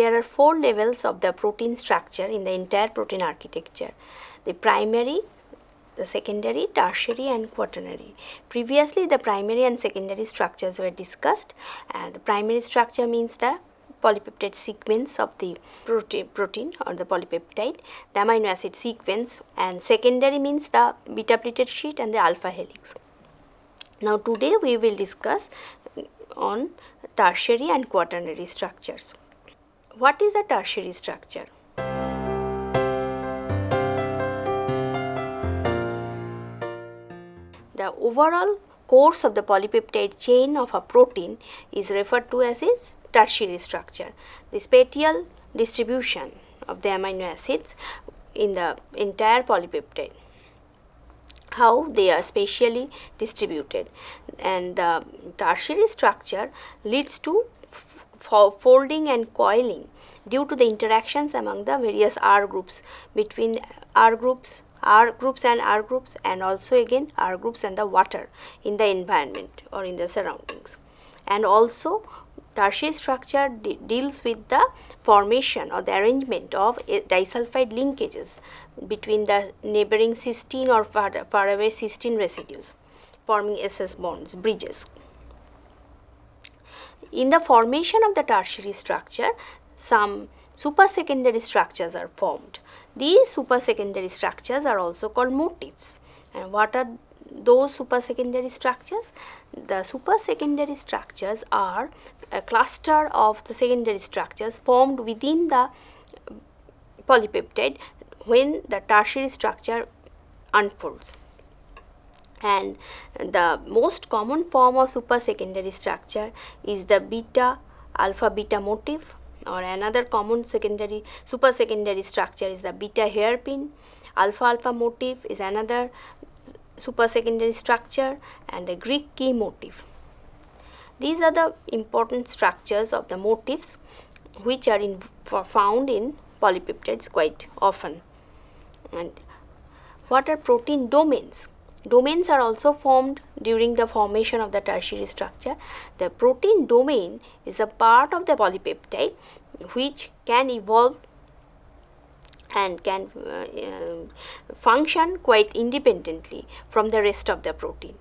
there are 4 levels of the protein structure in the entire protein architecture: the primary, the secondary, tertiary and quaternary. Previously the primary and secondary structures were discussed, and the primary structure means the polypeptide sequence of the protein or the polypeptide, the amino acid sequence, and secondary means the beta pleated sheet and the alpha helix. Now today we will discuss on tertiary and quaternary structures. What is a tertiary structure? The overall course of the polypeptide chain of a protein is referred to as its tertiary structure. The spatial distribution of the amino acids in the entire polypeptide, how they are spatially distributed, and the tertiary structure leads to folding and coiling due to the interactions among the various R groups, between R groups and R groups, and also again R groups and the water in the environment or in the surroundings. And also tertiary structure deals with the formation or the arrangement of disulfide linkages between the neighboring cysteine or far away cysteine residues, forming SS bonds, bridges. In the formation of the tertiary structure, some supersecondary structures are formed. These supersecondary structures are also called motifs. And what are those supersecondary structures? The supersecondary structures are a cluster of the secondary structures formed within the polypeptide when the tertiary structure unfolds. And the most common form of supersecondary structure is the beta alpha beta motif, or another common supersecondary structure is the beta hairpin. Alpha alpha motif is another supersecondary structure, and the Greek key motif. These are the important structures of the motifs which are found in polypeptides quite often. And what are protein domains? Domains are also formed during the formation of the tertiary structure. The protein domain is a part of the polypeptide which can evolve and can function quite independently from the rest of the protein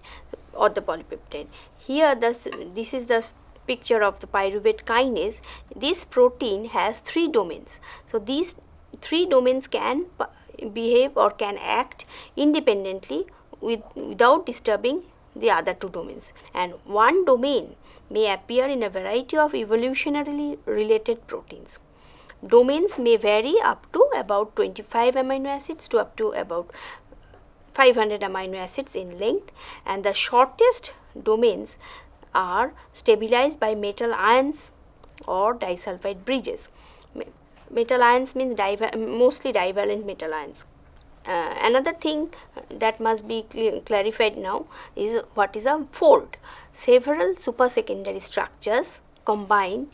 or the polypeptide. Here this is the picture of the pyruvate kinase. This protein has 3 domains. So these 3 domains can behave or can act independently without disturbing the other 2 domains, and one domain may appear in a variety of evolutionarily related proteins. Domains may vary up to about 25 amino acids to up to about 500 amino acids in length, and the shortest domains are stabilized by metal ions or disulfide bridges. Metal ions means mostly divalent metal ions. Another thing that must be clarified now is what is a fold. Several supersecondary structures combine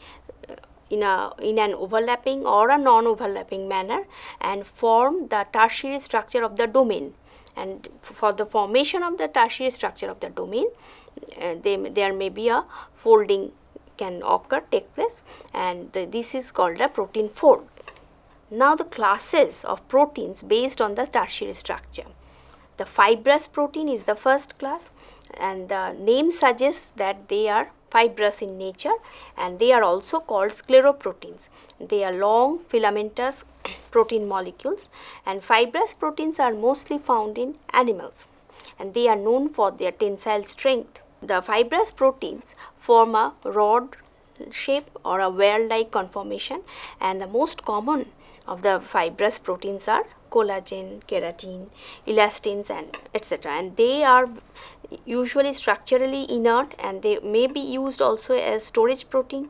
in an overlapping or a non-overlapping manner and form the tertiary structure of the domain. And for the formation of the tertiary structure of the domain, there may be a folding can take place, and this is called a protein fold. Now the classes of proteins based on the tertiary structure. The fibrous protein is the first class, and the name suggests that they are fibrous in nature, and they are also called scleroproteins. They are long filamentous protein molecules, and fibrous proteins are mostly found in animals, and they are known for their tensile strength. The fibrous proteins form a rod shape or a wire-like conformation, and the most common of the fibrous proteins are collagen, keratin, elastins, and etc. And they are usually structurally inert, and they may be used also as storage protein,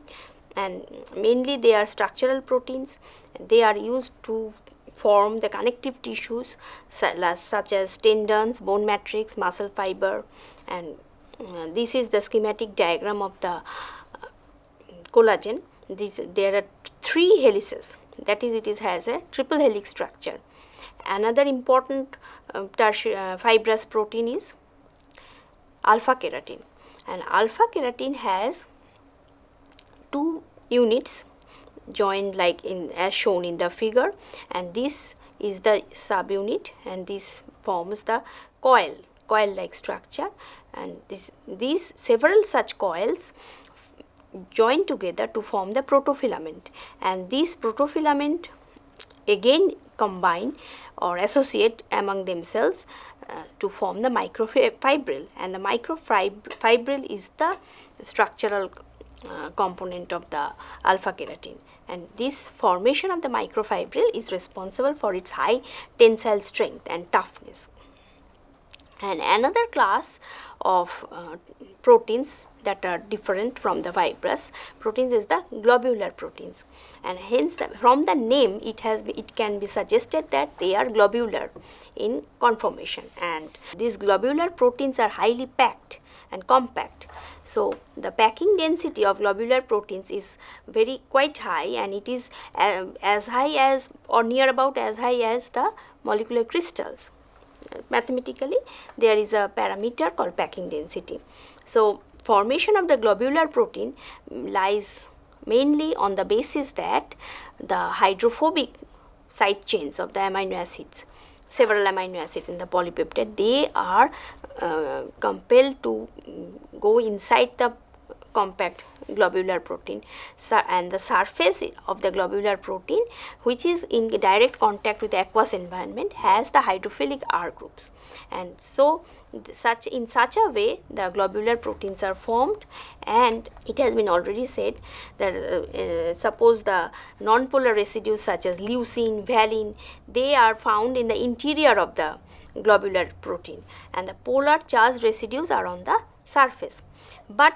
and mainly they are structural proteins. They are used to form the connective tissues such as tendons, bone matrix, muscle fiber, and this is the schematic diagram of the collagen. There are 3 helices, that is, it has a triple helix structure. Another important fibrous protein is alpha keratin, and alpha keratin has 2 units joined like in as shown in the figure, and this is the subunit, and this forms the coil like structure, and these several such coils join together to form the protofilament, and these protofilament again combine or associate among themselves to form the microfibril, and the microfibril is the structural component of the alpha keratin, and this formation of the microfibril is responsible for its high tensile strength and toughness. And another class of proteins that are different from the fibrous proteins is the globular proteins, and hence from the name it can be suggested that they are globular in conformation, and these globular proteins are highly packed and compact. So, the packing density of globular proteins is quite high, and it is as high as or near about as high as the molecular crystals. Mathematically, there is a parameter called packing density. So, formation of the globular protein lies mainly on the basis that the hydrophobic side chains of the amino acids, several amino acids in the polypeptide, they are compelled to go inside the compact globular protein, and the surface of the globular protein, which is in direct contact with the aqueous environment, has the hydrophilic R groups, and so in such a way the globular proteins are formed. And it has been already said that suppose the nonpolar residues such as leucine, valine, they are found in the interior of the globular protein, and the polar charged residues are on the surface. But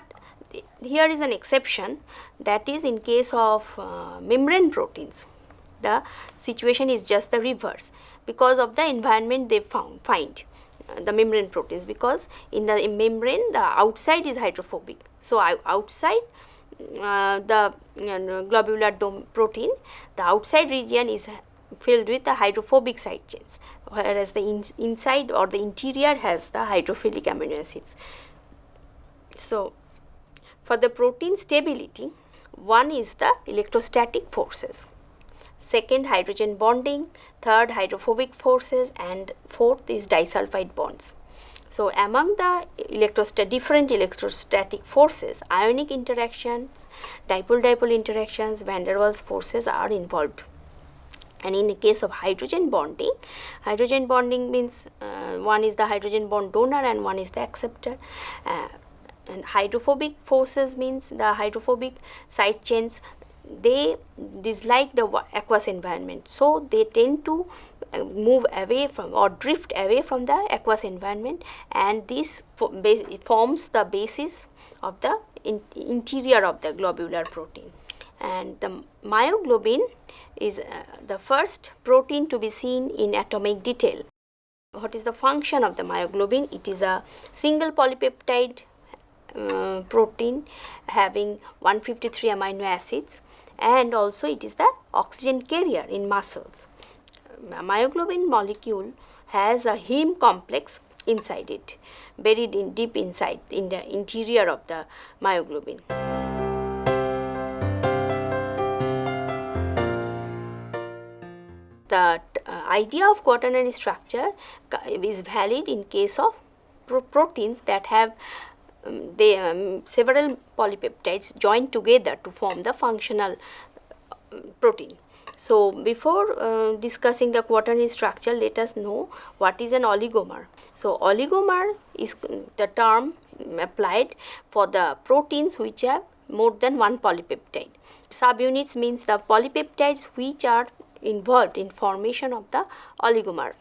here is an exception, that is in case of membrane proteins, the situation is just the reverse, because of the environment they find the membrane proteins, because in the membrane the outside is hydrophobic. So, outside the globular protein, the outside region is filled with the hydrophobic side chains, whereas the inside or the interior has the hydrophilic amino acids. So, for the protein stability, one is the electrostatic forces, second hydrogen bonding, third hydrophobic forces, and fourth is disulfide bonds. So, among the different electrostatic forces, ionic interactions, dipole-dipole interactions, van der Waals forces are involved. And in the case of hydrogen bonding means one is the hydrogen bond donor and one is the acceptor. And hydrophobic forces means the hydrophobic side chains, they dislike the aqueous environment. So, they tend to move away from or drift away from the aqueous environment, and this forms the basis of the interior of the globular protein. And the myoglobin is the first protein to be seen in atomic detail. What is the function of the myoglobin? It is a single polypeptide protein having 153 amino acids, and also it is the oxygen carrier in muscles. Myoglobin molecule has a heme complex inside it, buried in deep inside in the interior of the myoglobin. The idea of quaternary structure is valid in case of proteins that have several polypeptides joined together to form the functional protein. So, before discussing the quaternary structure, let us know what is an oligomer. So, oligomer is the term applied for the proteins which have more than one polypeptide. Subunits means the polypeptides which are involved in formation of the oligomer.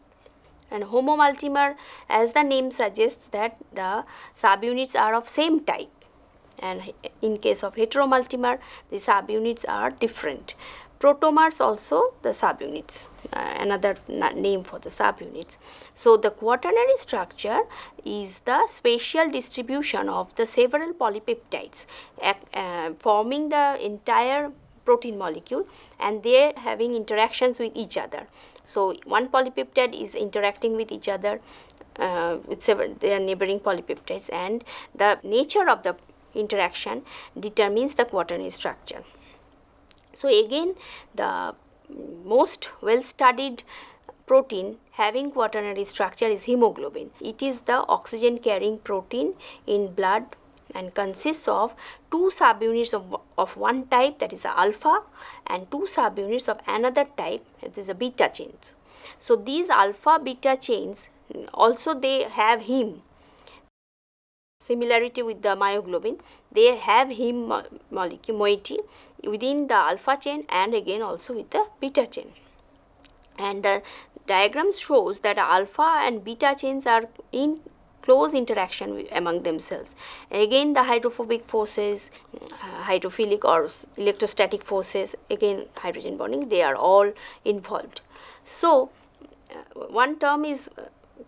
And homomultimer, as the name suggests, that the subunits are of same type, and in case of heteromultimer the subunits are different. Protomers also the subunits, another name for the subunits. So, the quaternary structure is the spatial distribution of the several polypeptides forming the entire protein molecule, and they are having interactions with each other. So, one polypeptide is interacting with each other with their neighboring polypeptides, and the nature of the interaction determines the quaternary structure. So again, the most well studied protein having quaternary structure is hemoglobin. It is the oxygen carrying protein in blood and consists of two subunits of one type, that is the alpha, and two subunits of another type, that is the beta chains. So these alpha beta chains also they have heme. Similarity with the myoglobin, they have heme molecule moiety within the alpha chain and again also with the beta chain. And the diagram shows that alpha and beta chains are in close interaction among themselves. And again the hydrophobic forces, hydrophilic or electrostatic forces, again hydrogen bonding, they are all involved. So one term is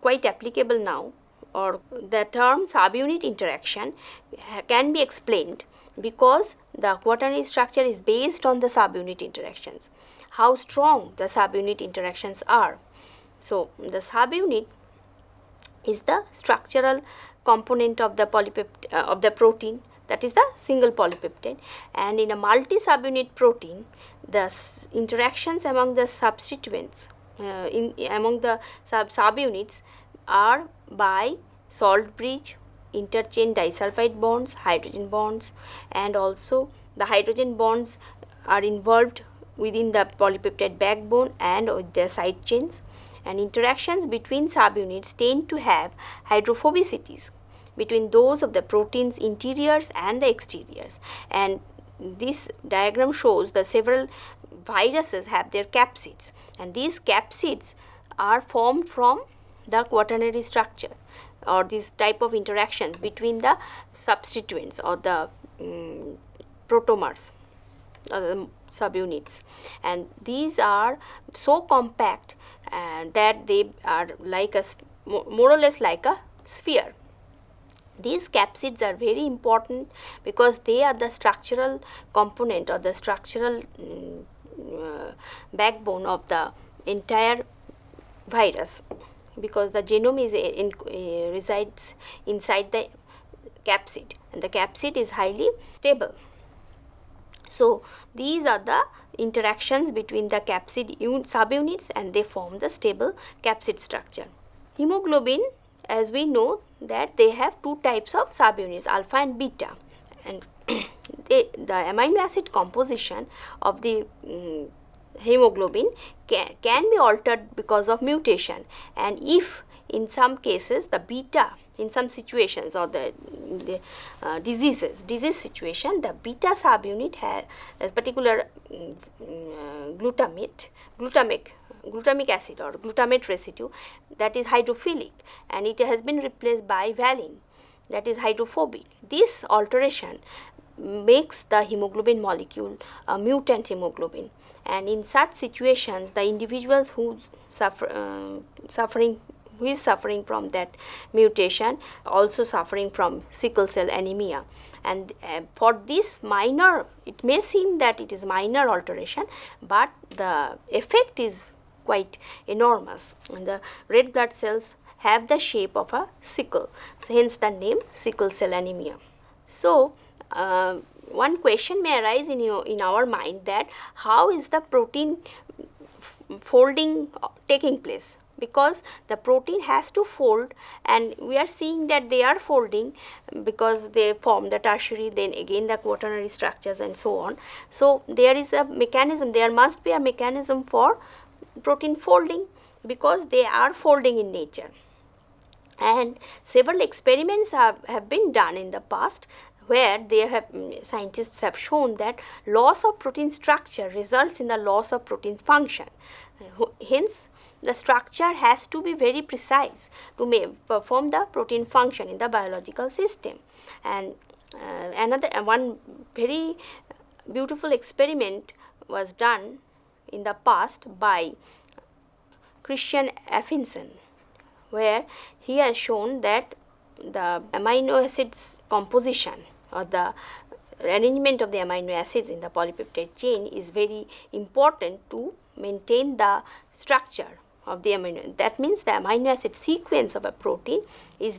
quite applicable now, or the term subunit interaction can be explained because the quaternary structure is based on the subunit interactions, how strong the subunit interactions are. So the subunit is the structural component of the of the protein, that is the single polypeptide, and in a multi subunit protein the interactions among the substituents among the subunits are by salt bridge, interchain disulfide bonds, hydrogen bonds, and also the hydrogen bonds are involved within the polypeptide backbone and with their side chains, and interactions between subunits tend to have hydrophobicities between those of the protein's interiors and the exteriors. And this diagram shows the several viruses have their capsids, and these capsids are formed from the quaternary structure or this type of interactions between the substituents or the protomers or the subunits, and these are so compact that they are like a more or less like a sphere. These capsids are very important because they are the structural component or the structural backbone of the entire virus, because the genome is resides inside the capsid and the capsid is highly stable. So these are the interactions between the capsid subunits and they form the stable capsid structure. Hemoglobin, as we know that they have two types of subunits, alpha and beta, and the amino acid composition of the hemoglobin can be altered because of mutation, and if in some cases the beta, in some situations or the disease situation, the beta subunit has a particular glutamic acid or glutamate residue that is hydrophilic, and it has been replaced by valine that is hydrophobic. This alteration makes the hemoglobin molecule a mutant hemoglobin, and in such situations the individuals who is suffering from that mutation also suffering from sickle cell anemia. And for this minor, it may seem that it is minor alteration, but the effect is quite enormous, and the red blood cells have the shape of a sickle, so hence the name sickle cell anemia. So one question may arise in our mind, that how is the protein folding taking place, because the protein has to fold, and we are seeing that they are folding because they form the tertiary, then again the quaternary structures and so on. So there is a mechanism, there must be a mechanism for protein folding because they are folding in nature, and several experiments have been done in the past where scientists have shown that loss of protein structure results in the loss of protein function. Hence the structure has to be very precise to perform the protein function in the biological system. And one very beautiful experiment was done in the past by Christian Affinson, where he has shown that the amino acids composition or the arrangement of the amino acids in the polypeptide chain is very important to maintain the structure of the amino. That means the amino acid sequence of a protein is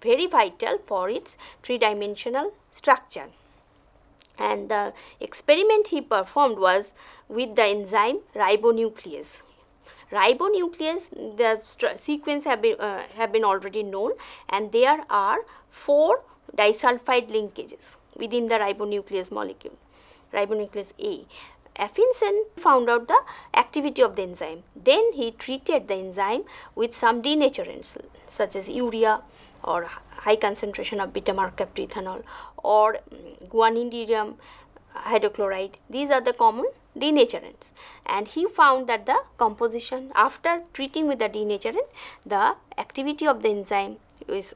very vital for its three-dimensional structure. And the experiment he performed was with the enzyme ribonuclease. Ribonuclease, the sequence have been already known, and there are 4 disulfide linkages within the ribonuclease molecule, ribonuclease A. Affinson found out the activity of the enzyme. Then he treated the enzyme with some denaturants such as urea or high concentration of beta-mercaptoethanol or guanidinium hydrochloride. These are the common denaturants, and he found that the composition after treating with the denaturant, the activity of the enzyme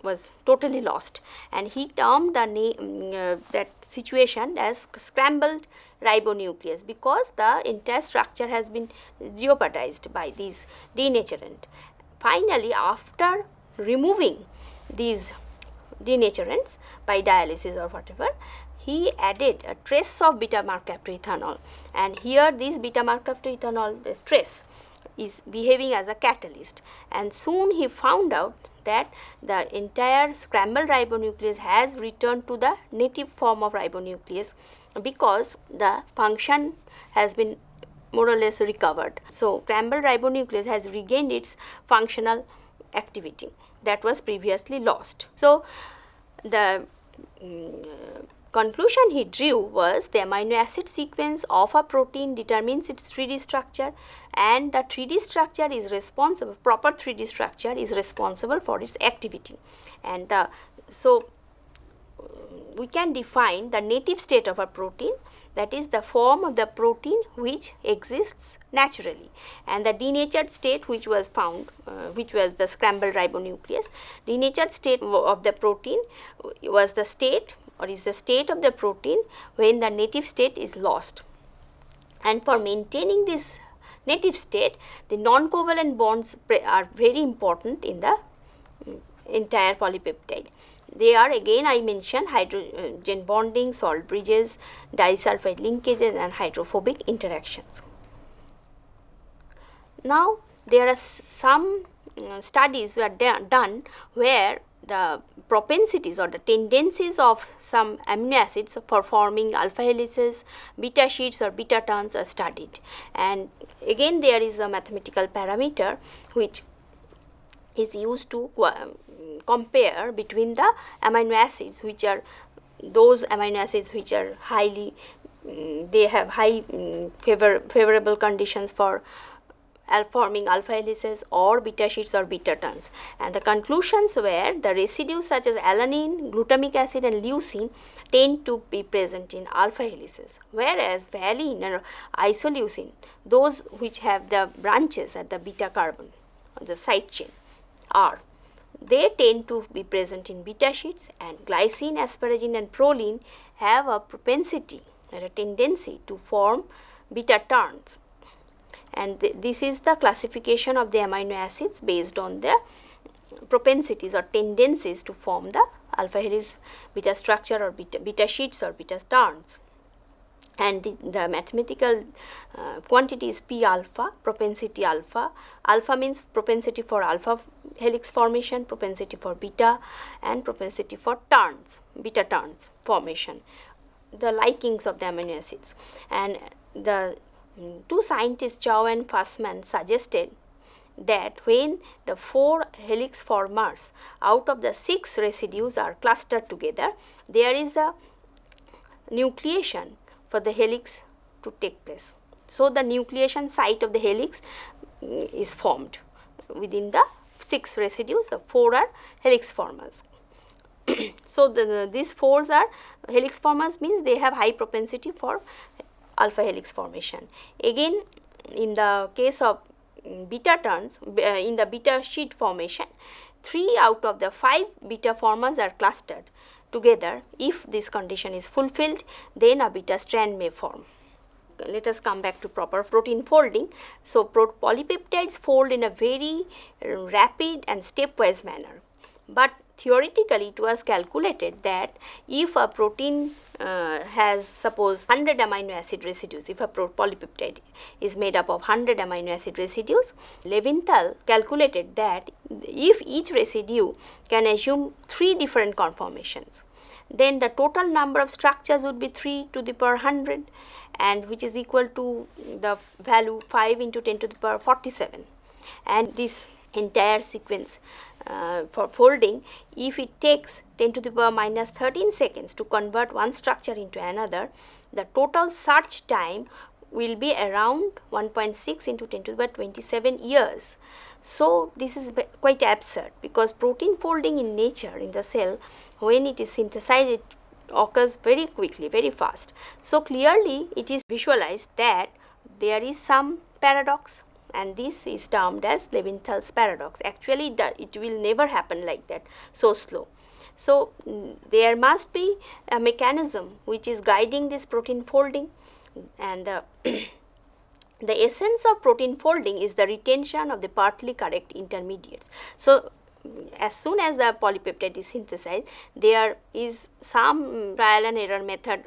was totally lost, and he termed the name that situation as scrambled ribonuclease, because the entire structure has been jeopardized by these denaturant. Finally, after removing these denaturants by dialysis or whatever, he added a trace of beta-mercaptoethanol, and here this beta-mercaptoethanol trace is behaving as a catalyst, and soon he found out that the entire scrambled ribonuclease has returned to the native form of ribonuclease, because the function has been more or less recovered. So, scrambled ribonuclease has regained its functional activity that was previously lost. So, the conclusion he drew was the amino acid sequence of a protein determines its 3D structure, and the 3D structure is responsible, proper 3D structure is responsible for its activity. And so we can define the native state of a protein, that is the form of the protein which exists naturally, and the denatured state which was found, which was the scrambled ribonuclease. Denatured state of the protein was the state, or is the state of the protein when the native state is lost. And for maintaining this native state, the non-covalent bonds are very important in the entire polypeptide. They are, again I mentioned, hydrogen bonding, salt bridges, disulfide linkages and hydrophobic interactions. Now, there are some studies that are done where the propensities or the tendencies of some amino acids for forming alpha helices, beta sheets or beta turns are studied, and again there is a mathematical parameter which is used to compare between the amino acids, which are those amino acids which are highly they have high favorable conditions for forming alpha helices or beta sheets or beta turns, and the conclusions were the residues such as alanine, glutamic acid and leucine tend to be present in alpha helices, whereas valine or isoleucine, those which have the branches at the beta carbon on the side chain R, they tend to be present in beta sheets, and glycine, asparagine and proline have a propensity or a tendency to form beta turns. And this is the classification of the amino acids based on their propensities or tendencies to form the alpha helix beta structure or beta sheets or beta turns. And the mathematical quantity is P alpha, propensity alpha. Alpha means propensity for alpha helix formation, propensity for beta and propensity for turns, beta turns formation, the likings of the amino acids. And the two scientists, Chow and Fussman, suggested that when the 4 helix formers out of the 6 residues are clustered together, there is a nucleation for the helix to take place. So, the nucleation site of the helix is formed within the 6 residues, the 4 are helix formers. So, these 4s are helix formers, means they have high propensity for alpha helix formation. Again, in the case of beta turns, in the beta sheet formation, 3 out of the 5 beta formers are clustered together. If this condition is fulfilled, then a beta strand may form. Let us come back to proper protein folding. So, polypeptides fold in a very rapid and stepwise manner, but theoretically it was calculated that if a protein has suppose 100 amino acid residues, if a polypeptide is made up of 100 amino acid residues, Levinthal calculated that if each residue can assume 3 different conformations, then the total number of structures would be 3 to the power 100, and which is equal to the value 5 into 10 to the power 47. And this entire sequence for folding, if it takes 10 to the power minus 13 seconds to convert one structure into another, the total search time will be around 1.6 into 10 to the power 27 years. So, this is quite absurd, because protein folding in nature in the cell, when it is synthesized, it occurs very quickly, very fast. So, clearly it is visualized that there is some paradox, and this is termed as Levinthal's paradox. Actually, it will never happen like that, so slow. So, there must be a mechanism which is guiding this protein folding, and the essence of protein folding is the retention of the partly correct intermediates. So, as soon as the polypeptide is synthesized, there is some trial and error method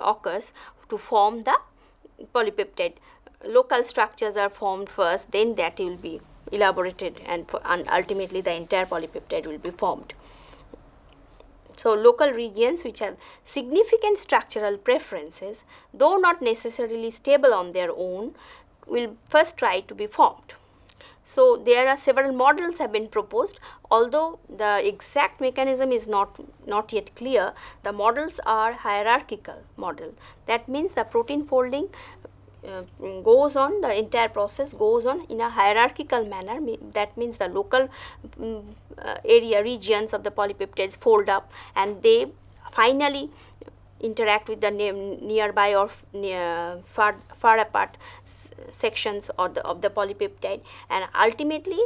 occurs to form the polypeptide. Local structures are formed first, then that will be elaborated, and ultimately the entire polypeptide will be formed. So, local regions which have significant structural preferences, though not necessarily stable on their own, will first try to be formed. So, there are several models have been proposed, although the exact mechanism is not yet clear. The models are hierarchical model. That means the protein folding goes on, the entire process goes on in a hierarchical manner. That means the local area regions of the polypeptides fold up, and they finally interact with the nearby or far apart sections of the polypeptide, and ultimately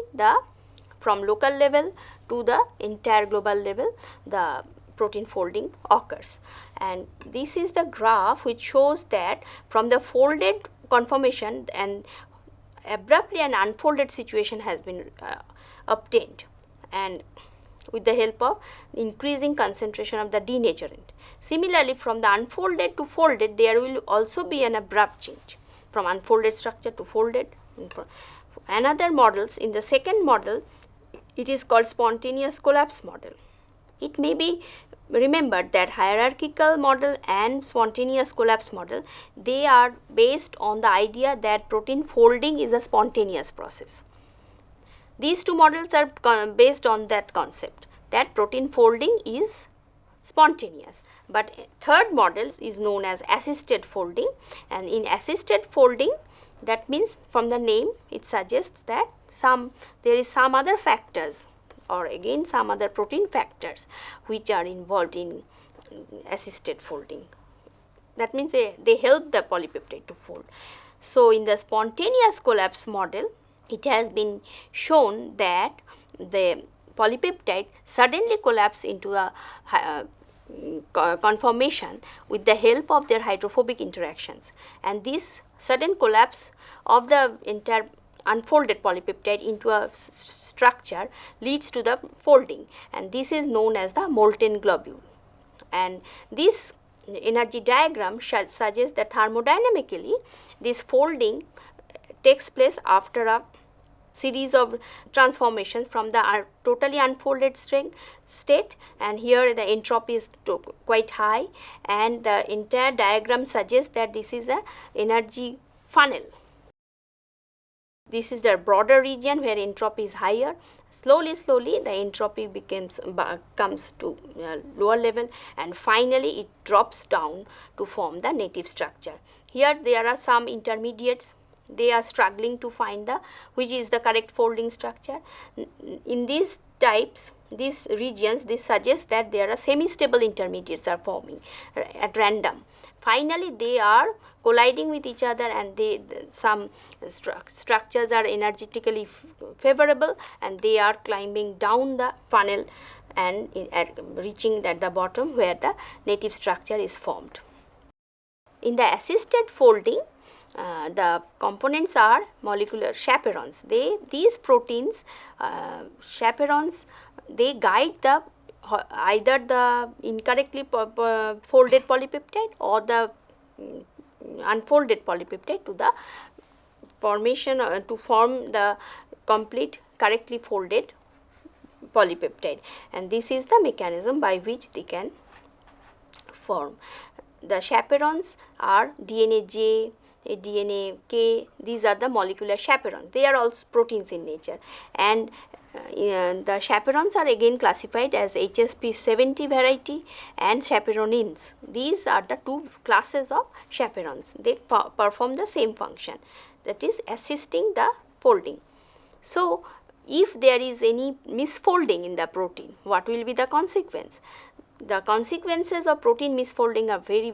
from local level to the entire global level, the protein folding occurs. And this is the graph which shows that from the folded conformation, and abruptly an unfolded situation has been obtained, and with the help of increasing concentration of the denaturant. Similarly, from the unfolded to folded, there will also be an abrupt change from unfolded structure to folded. Another models, in the second model, it is called spontaneous collapse model. It may be remembered that hierarchical model and spontaneous collapse model, they are based on the idea that protein folding is a spontaneous process. These two models are based on that concept, that protein folding is spontaneous. But third model is known as assisted folding, and in assisted folding, that means from the name it suggests that there is some other factors, or again some other protein factors which are involved in assisted folding. That means they help the polypeptide to fold. So, in the spontaneous collapse model, it has been shown that the polypeptide suddenly collapse into a conformation with the help of their hydrophobic interactions, and this sudden collapse of the entire unfolded polypeptide into a structure leads to the folding, and this is known as the molten globule. And this energy diagram suggests that thermodynamically this folding takes place after a series of transformations from the totally unfolded state, and here the entropy is quite high, and the entire diagram suggests that this is a energy funnel. This is the broader region where entropy is higher. Slowly the entropy comes to lower level, and finally it drops down to form the native structure. Here there are some intermediates. They are struggling to find which is the correct folding structure. In these types, these regions, this suggests that there are semi-stable intermediates are forming at random. Finally, they are colliding with each other, and some structures are energetically favorable, and they are climbing down the funnel and reaching at the bottom where the native structure is formed. In the assisted folding, the components are molecular chaperones. These proteins, chaperones, they guide either the incorrectly folded polypeptide or the unfolded polypeptide to the formation to form the complete correctly folded polypeptide, and this is the mechanism by which they can form. The chaperones are DNA J, DNA K, these are the molecular chaperones. They are also proteins in nature, and the chaperones are again classified as HSP70 variety and chaperonins. These are the two classes of chaperones. They perform the same function, that is assisting the folding. So, if there is any misfolding in the protein, what will be the consequence? The consequences of protein misfolding are very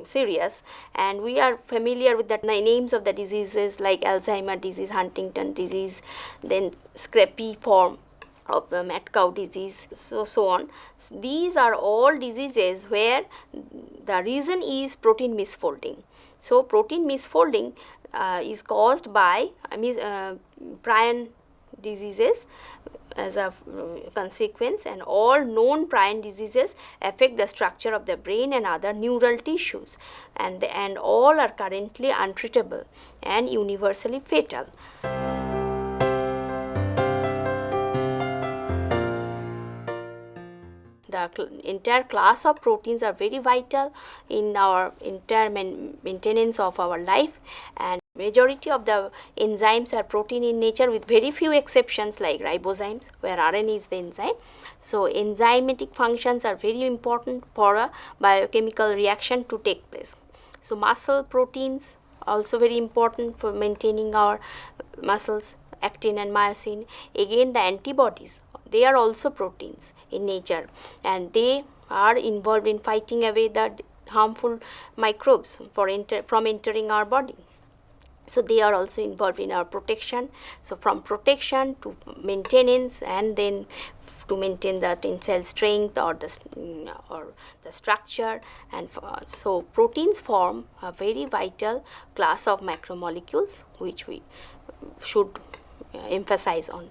serious, and we are familiar with the names of the diseases like Alzheimer disease, Huntington disease, then scrapie form of mad cow disease, so on. These are all diseases where the reason is protein misfolding. So, protein misfolding is caused by prion diseases as a consequence, and all known prion diseases affect the structure of the brain and other neural tissues, and all are currently untreatable and universally fatal. The entire class of proteins are very vital in our entire maintenance of our life, and majority of the enzymes are protein in nature with very few exceptions like ribozymes where RNA is the enzyme. So, enzymatic functions are very important for a biochemical reaction to take place. So, muscle proteins also very important for maintaining our muscles, actin and myosin. Again, the antibodies, they are also proteins in nature, and they are involved in fighting away the harmful microbes from entering our body. So, they are also involved in our protection. So, from protection to maintenance, and then to maintain the tensile strength or the structure, and so proteins form a very vital class of macromolecules which we should emphasize on.